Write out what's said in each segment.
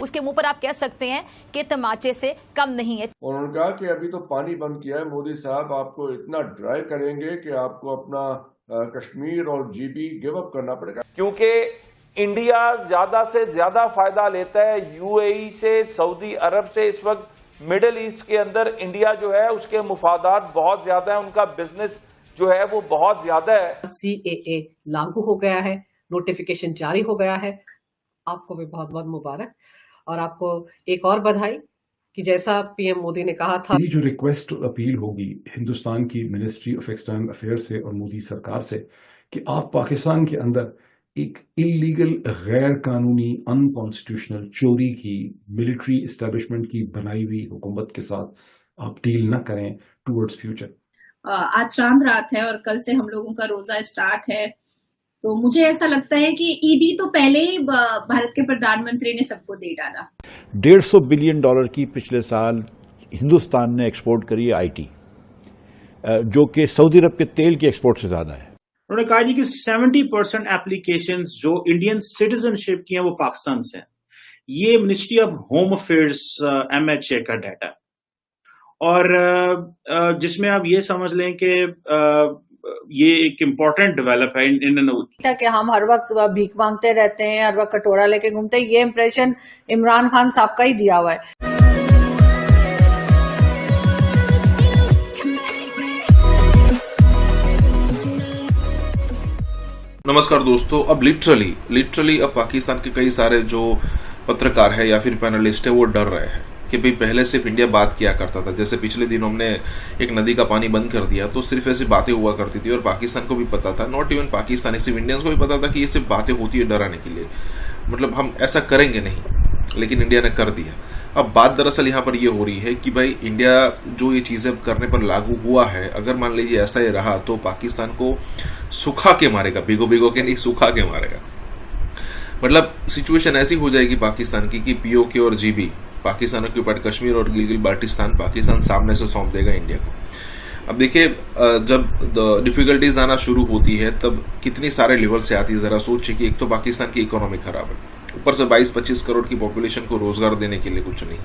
उसके मुंह पर आप कह सकते हैं कि तमाचे से कम नहीं है। और उन्होंने कहा कि अभी तो पानी बंद किया है, मोदी साहब आपको इतना ड्राई करेंगे कि आपको अपना कश्मीर और जीबी गिव अप करना पड़ेगा, क्योंकि इंडिया ज्यादा से ज्यादा फायदा लेता है यूएई से, सऊदी अरब से। इस वक्त मिडिल ईस्ट के अंदर इंडिया जो है उसके मुफादात बहुत ज्यादा है, उनका बिजनेस जो है वो बहुत ज्यादा है। CAA लागू हो गया है, नोटिफिकेशन जारी हो गया है। आपको भी बहुत बहुत मुबारक और आपको एक और बधाई कि जैसा पीएम मोदी ने कहा था। ये जो रिक्वेस्ट अपील होगी हिंदुस्तान की मिनिस्ट्री ऑफ एक्सटर्नल अफेयर्स से और मोदी सरकार से कि आप पाकिस्तान के अंदर एक इलीगल, गैर कानूनी, अनकॉन्स्टिट्यूशनल चोरी की, मिलिट्री एस्टेब्लिशमेंट की बनाई हुई हुकूमत के साथ आप डील न करें टूवर्ड्स फ्यूचर। आज चांद रात है और कल से हम लोगों का रोजा स्टार्ट है, तो मुझे ऐसा लगता है कि ईदी तो पहले ही भारत के प्रधानमंत्री ने सबको दे डाला। $150 बिलियन की पिछले साल हिंदुस्तान ने एक्सपोर्ट करी है IT, जो कि सऊदी अरब के तेल की एक्सपोर्ट से ज्यादा है। उन्होंने कहा जी कि 70% एप्लीकेशंस जो इंडियन सिटीजनशिप की हैं वो पाकिस्तान से हैं। ये ministry of home affairs MHA का डाटा, और जिसमें आप ये समझ लें कि ये एक इम्पोर्टेंट डेवलप है इन कि हम हर वक्त भीख मांगते रहते हैं, हर वक्त कटोरा लेके घूमते हैं, ये इम्प्रेशन इमरान खान साहब का ही दिया हुआ है। नमस्कार दोस्तों, अब लिटरली अब पाकिस्तान के कई सारे जो पत्रकार है या फिर पैनलिस्ट है वो डर रहे हैं कि भाई पहले सिर्फ इंडिया बात किया करता था। जैसे पिछले दिनों हमने एक नदी का पानी बंद कर दिया तो सिर्फ ऐसी बातें हुआ करती थी और पाकिस्तान को भी पता था, नॉट इवन पाकिस्तानी, सिर्फ इंडियंस को भी पता था कि ये सिर्फ बातें होती है डराने के लिए, मतलब हम ऐसा करेंगे नहीं, लेकिन इंडिया ने कर दिया। अब बात दरअसल यहाँ पर ये हो रही है कि भाई इंडिया जो ये चीज़ें करने पर लागू हुआ है, अगर मान लीजिए ऐसा ही रहा तो पाकिस्तान को सुखा के मारेगा, भिगो के नहीं, सुखा के मारेगा। मतलब सिचुएशन ऐसी हो जाएगी पाकिस्तान की कि POK और GB, पाकिस्तान ऑक्यूपाइड कश्मीर और गिलगित बाल्टिस्तान, पाकिस्तान सामने से सौंप देगा इंडिया को। अब देखिए, जब डिफिकल्टीज आना शुरू होती है तब कितनी सारे लेवल से आती है। जरा सोचिए कि एक तो पाकिस्तान की इकोनॉमी खराब है, ऊपर से 22-25 करोड़ की पॉपुलेशन को रोजगार देने के लिए कुछ नहीं,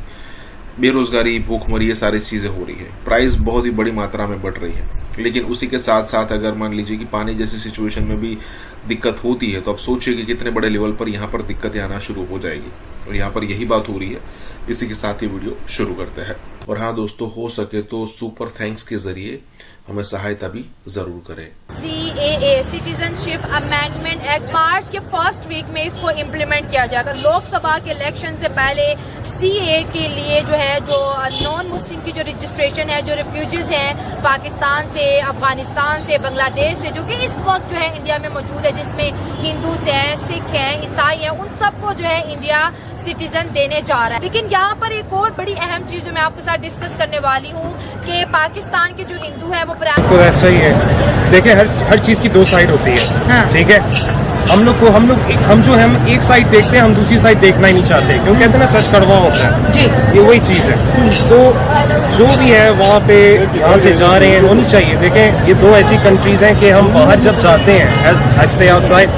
बेरोजगारी, भूखमरी, ये सारी चीजें हो रही है, प्राइस बहुत ही बड़ी मात्रा में बढ़ रही है। लेकिन उसी के साथ साथ अगर मान लीजिए कि पानी जैसी सिचुएशन में भी दिक्कत होती है तो अब सोचिए कि कितने बड़े लेवल पर यहाँ पर दिक्कतें आना शुरू हो जाएगी। और यहाँ पर यही बात हो रही है। इसी के साथ ये वीडियो शुरू करते हैं। और हाँ दोस्तों, हो सके तो सुपर थैंक्स के जरिए हमें सहायता भी जरूर करें। CAA सिटीजनशिप अमेंडमेंट एक्ट मार्च के फर्स्ट वीक में इसको इम्प्लीमेंट किया जाएगा। लोकसभा के इलेक्शन से पहले CAA के लिए जो है, जो नॉन मुस्लिम की जो रजिस्ट्रेशन है, जो रिफ्यूजीज हैं पाकिस्तान से, अफगानिस्तान से, बांग्लादेश से, जो कि इस वक्त जो है इंडिया में मौजूद है, जिसमें हिंदूज हैं, सिख हैं, ईसाई हैं, उन सबको जो है इंडिया सिटीजन देने जा रहा है। लेकिन यहाँ पर एक और बड़ी अहम चीज जो मैं आपके साथ डिस्कस करने वाली हूँ कि पाकिस्तान के जो हिंदू है वो तो ऐसा ही है। देखिए, हर चीज की दो साइड होती है। हाँ। ठीक है, हम जो हम एक साइड देखते हैं, हम दूसरी साइड देखना ही नहीं चाहते, क्योंकि कहते हैं ना सच कड़वा होता है जी, ये वही चीज है। तो जो भी है वहाँ पे यहाँ से जा रहे हैं होनी चाहिए। देखें, ये दो ऐसी कंट्रीज हैं कि हम बाहर जब जाते हैं, एज आई स्टे आउटसाइड,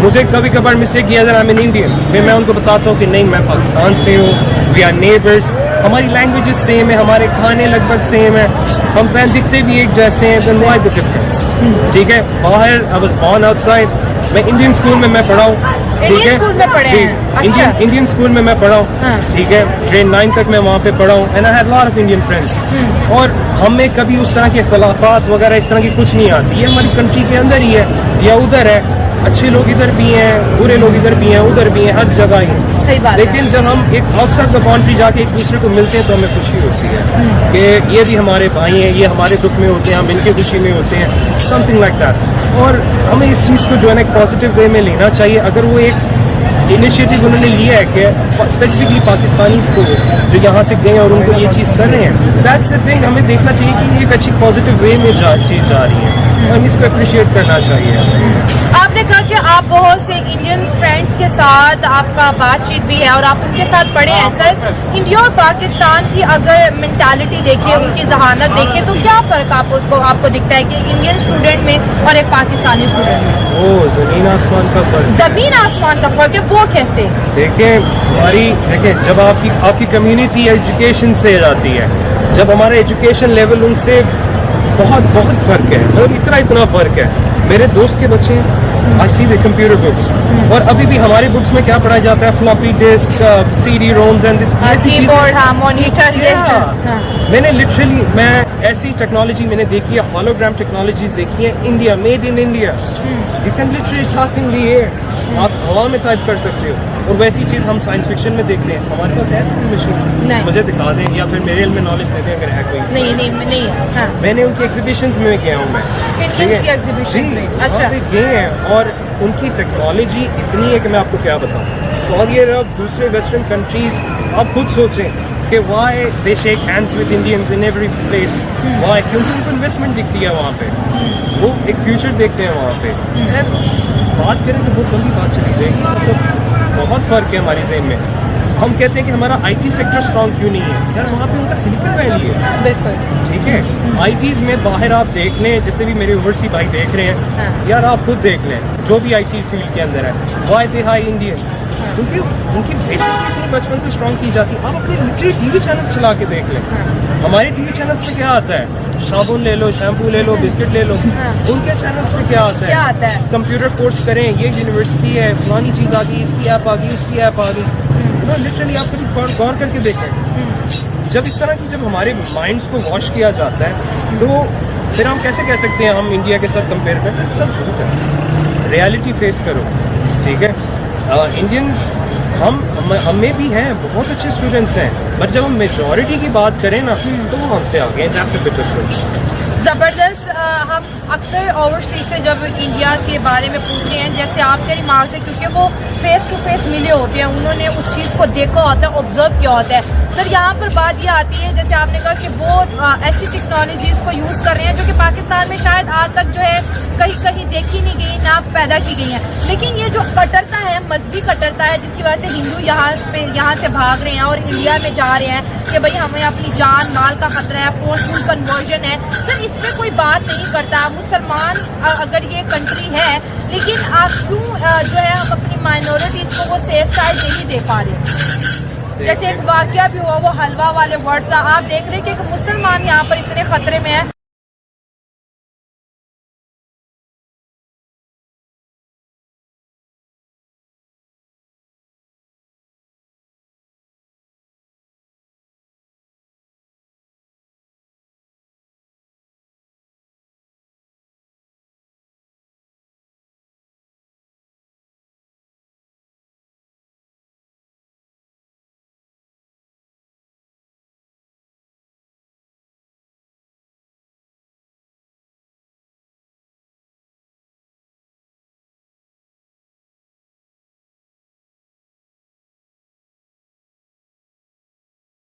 मुझे कभी कभार मिस्टेक किया जाए, आई एम एन इंडियन, फिर मैं उनको बताता हूँ कि नहीं, मैं पाकिस्तान से हूँ, वी आर नेबर्स, हमारी लैंग्वेजेस सेम है, हमारे खाने लगभग सेम है, हम पहन दिखते भी एक जैसे हैं, देन व्हाई द डिफरेंस। ठीक है, बाहर आई वाज बोर्न आउटसाइड, मैं इंडियन स्कूल में मैं पढ़ा हूँ, ठीक है, इंडियन स्कूल में मैं पढ़ा हूँ, ठीक है, ग्रेड 9 तक मैं वहाँ पे पढ़ा हूँ, and I had lot of Indian friends, और हमें कभी उस तरह के इख्तिलाफात वगैरह इस तरह की कुछ नहीं आती। ये हमारी कंट्री के अंदर ही है या उधर है, अच्छे लोग इधर भी हैं, बुरे लोग इधर भी हैं, उधर भी हैं, हर जगह ही है। सही बात। लेकिन जब हम एक आउटसाइड द बाउंड्री जाके एक दूसरे को मिलते हैं तो हमें खुशी होती है कि ये भी हमारे भाई हैं, ये हमारे दुख में होते हैं, हम इनके खुशी में होते हैं, समथिंग लाइक दैट। और हमें इस चीज़ को जो है ना एक पॉजिटिव वे में लेना चाहिए। अगर वो एक इनिशिएटिव उन्होंने लिया है कि स्पेसिफिकली पाकिस्तानीज को जो यहाँ से गए और उनको ये चीज़ कर रहे हैं, दैट्स द थिंग, हमें देखना चाहिए कि एक अच्छी पॉजिटिव वे में चीज़ जा रही है। हम इसको अप्रिशिएट करना चाहिए। आपने कहा कि आप बहुत से इंडियन फ्रेंड्स के साथ आपका बातचीत भी है और आप उनके साथ पढ़े हैं। सर, इंडिया और पाकिस्तान की अगर मेंटालिटी देखिए, उनकी जहानत देखिए, तो क्या फर्क आपको दिखता है कि इंडियन स्टूडेंट में और एक पाकिस्तानी स्टूडेंट में? ओ, जमीन आसमान का फर्क। जमीन आसमान का फर्क है, वो कैसे? देखिए जब आपकी कम्युनिटी एजुकेशन से जाती है, जब हमारा एजुकेशन लेवल उनसे बहुत फर्क है, और इतना फर्क है। मेरे दोस्त के बच्चे आई सी द कंप्यूटर बुक्स, और अभी भी हमारे बुक्स में क्या पढ़ाया जाता है? Floppy disk, CD roams and this keyboard, monitor. मैंने लिटरली ऐसी टेक्नोलॉजी मैंने देखी है, होलोग्राम टेक्नोलॉजीज देखी है India, made in India. You can literally talk in the air, आप हवा में टाइप कर सकते हो। और वैसी चीज हम साइंस फिक्शन में देखते हैं, हमारे पास है कोई मशीन? मुझे दिखा दें, या फिर मेरे में नॉलेज दे दें अगर है कोई। नहीं। हाँ। मैंने उनकी एग्जीबिशंस में गया हूँ मैं, ठीक है, अच्छा गए हैं, और उनकी टेक्नोलॉजी इतनी है कि मैं आपको क्या बताऊँ। सऊदी अरब, दूसरे वेस्टर्न कंट्रीज, आप खुद सोचें कि why they shake hands with Indians in every place, why? क्योंकि उनको इन्वेस्टमेंट दिखती है वहाँ पे, वो एक फ्यूचर देखते हैं वहाँ पे। बात करें तो बहुत लंबी बात चली जाएगी, मतलब बहुत फर्क है हमारी ज़हन में। हम कहते हैं कि हमारा IT सेक्टर स्ट्रॉन्ग क्यों नहीं है? यार वहाँ पे उनका सिलिकॉन वैली है, बिल्कुल, ठीक है। ITs में बाहर आप देख लें, जितने भी मेरे ओवरसीज भाई देख रहे हैं, हाँ। यार आप खुद देख लें, जो भी IT फील्ड के अंदर है, वाई दे हाई इंडियंस, क्योंकि उनकी बेसिक इतनी बचपन से स्ट्रॉन्ग की जाती है। आप अपने लिटरली TV चैनल्स चला के देख लें, हमारे TV चैनल्स पे क्या आता है? साबुन ले लो, शैम्पू ले लो, बिस्किट ले लो। उनके चैनल्स पे क्या आता है? कंप्यूटर कोर्स करें, ये यूनिवर्सिटी है, फलानी चीज़ आ गई, इसकी ऐप आ गई, उसकी ऐप आ गई। लिटरली आप कभी गौर करके देखें, जब इस तरह की जब हमारे माइंड्स को वॉश किया जाता है, तो फिर हम कैसे कह सकते हैं हम इंडिया के साथ कंपेयर करें? सब झूठ है, रियलिटी फेस करो, ठीक है। इंडियंस हम में भी हैं, बहुत अच्छे स्टूडेंट्स हैं, बट जब हम मेजॉरिटी की बात करें ना, तो वो हमसे आगे हैं। जबरदस्त। हम अक्सर ओवरसीज से जब इंडिया के बारे में पूछते हैं, जैसे आपके रिमार्क से, क्योंकि वो फेस टू फेस मिले होते हैं, उन्होंने उस चीज़ को देखा होता है, ऑब्जर्व किया होता है। सर, यहाँ पर बात ये आती है, जैसे आपने कहा कि वो ऐसी टेक्नोलॉजीज़ को यूज़ कर रहे हैं जो कि पाकिस्तान में शायद आज तक जो है कहीं देखी नहीं गई, ना पैदा की गई हैं। लेकिन ये जो कट्टरता है, मजहबी कट्टरता है, जिसकी वजह से हिंदू यहाँ से भाग रहे हैं और इंडिया में जा रहे हैं कि भाई हमें अपनी जान माल का खतरा है, फोर्सफुल कन्वर्जन है। सर, इस पर कोई बात नहीं करता। मुसलमान अगर ये कंट्री है, लेकिन आप क्यों जो है हम अपनी माइनॉरिटीज़ को वो सेफ साइड नहीं दे पा रहे? जैसे एक वाकया भी हुआ, वो हलवा वाले वर्ड्स, आप देख रहे हैं कि मुसलमान यहाँ पर इतने खतरे में है।